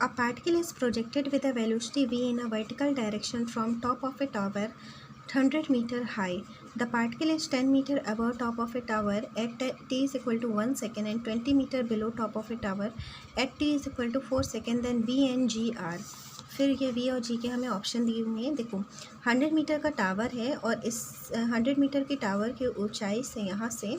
A particle is projected with a velocity v in a vertical direction from top of a tower 100 meter high. The particle is 10 meter above top of a tower at t is equal to 1 second and 20 meter below top of a tower at t is equal to 4 second. Then v and g are. फिर ये v और g के हमें option दिए हुए हैं. देखो 100 metre का टावर है और इस 100 मीटर के टावर की ऊंचाई से यहाँ से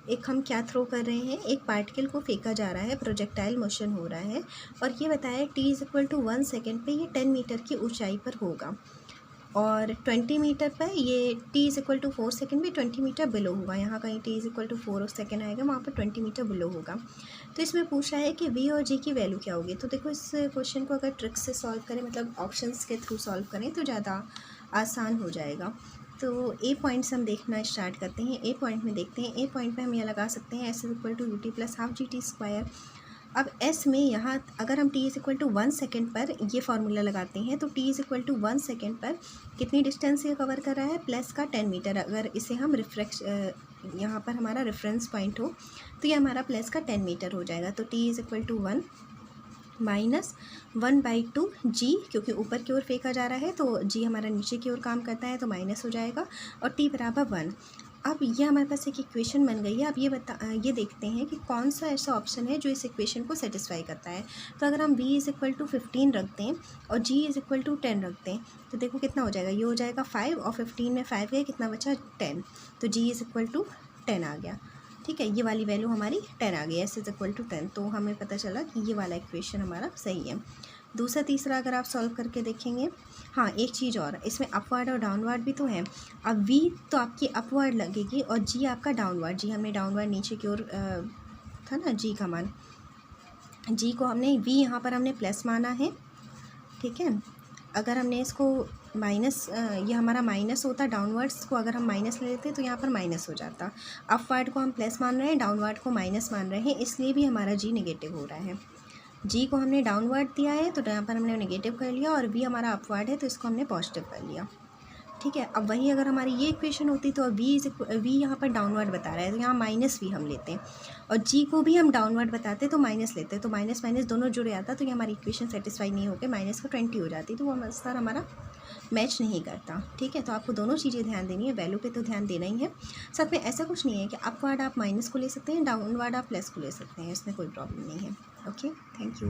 एक हम क्या थ्रो कर रहे हैं, एक पार्टिकल को फेंका जा रहा है, प्रोजेक्टाइल मोशन हो रहा है और ये बताया t is equal to 1 second पे ये 10 मीटर की ऊंचाई पर होगा और 20 मीटर पर ये t is equal to 4 second भी 20 मीटर बिलो होगा. यहाँ कहीं t is equal to 4 second आएगा, वहाँ पर 20 मीटर बिलो होगा. तो इसमें पूछा है कि v और g की वैल्यू क्या होगी. तो देखो इस क्वेश्चन को अगर ट्रिक से सॉल्व करें, मतलब ऑप्शंस के थ्रू सॉल्व करें तो ज़्यादा आसान हो जाएगा. तो ए पॉइंट्स हम देखना स्टार्ट करते हैं. ए पॉइंट में देखते हैं. ए पॉइंट पे हम यह लगा सकते हैं S is equal to U T plus half G T square. अब एस में यहाँ अगर हम T is equal to 1 second पर ये फार्मूला लगाते हैं तो T is equal to 1 second पर कितनी डिस्टेंस ये कवर कर रहा है, प्लस का 10 मीटर. अगर इसे हम यहाँ पर हमारा रेफरेंस पॉइंट हो तो ये हमारा प्लस का 10 मीटर हो जाएगा. तो T is equal to 1 minus 1/2 G, क्योंकि ऊपर की ओर फेंका जा रहा है तो जी हमारा नीचे की ओर काम करता है तो माइनस हो जाएगा और टी बराबर 1. अब ये हमारे पास एक इक्वेशन बन गई है. अब ये देखते हैं कि कौन सा ऐसा ऑप्शन है जो इस इक्वेशन को सेटिस्फाई करता है. तो अगर हम v इज़ इक्वल टू 15 रख दें और g इज़ इक्वल टू 10 रख दें तो देखो कितना हो जाएगा. ये हो जाएगा 5 और 15 में 5 गए, कितना बचा 10. तो g इज़ इक्वल टू 10 आ गया. ठीक है, ये वाली वैल्यू हमारी 10 आ गई. S is equal to 10. तो हमें पता चला कि ये वाला इक्वेशन हमारा सही है. दूसरा तीसरा अगर आप सॉल्व करके देखेंगे. हाँ, एक चीज़ और, इसमें अपवर्ड और डाउनवर्ड भी तो है. अब v तो आपकी अपवर्ड लगेगी और g आपका डाउनवर्ड. जी हमने डाउनवर्ड नीचे की ओर था ना g का मान, g को हमने v यहाँ पर हमने प्लस माना है. ठीक है, अगर हमने इसको माइनस, ये हमारा माइनस होता, डाउनवर्ड्स को अगर हम माइनस ले लेते तो यहाँ पर माइनस हो जाता. अपवर्ड को हम प्लस मान रहे हैं, डाउनवर्ड को माइनस मान रहे हैं, इसलिए भी हमारा g नेगेटिव हो रहा है. जी को हमने डाउनवर्ड दिया है तो यहाँ पर हमने नेगेटिव कर लिया और v हमारा अपवर्ड है तो इसको हमने पॉजिटिव कर लिया. ठीक है, अब वही अगर हमारी ये इक्वेशन होती तो v यहाँ पर डाउनवर्ड बता रहा है तो यहाँ माइनस v हम लेते हैं और g को भी हम डाउनवर्ड बताते तो माइनस लेते, तो माइनस माइनस दोनों जुड़े आता तो ये हमारी इक्वेशन सेटिस्फाई नहीं होकर माइनस को 20 हो जाती, तो वो आंसर हमारा मैच नहीं करता. ठीक है, तो आपको दोनों चीज़ें ध्यान देनी है, वैल्यू पे तो ध्यान देना ही है. साथ में ऐसा कुछ नहीं है कि अपवर्ड आप माइनस को ले सकते हैं, डाउनवर्ड आप प्लस को ले सकते हैं, इसमें कोई प्रॉब्लम नहीं है. Okay, thank you.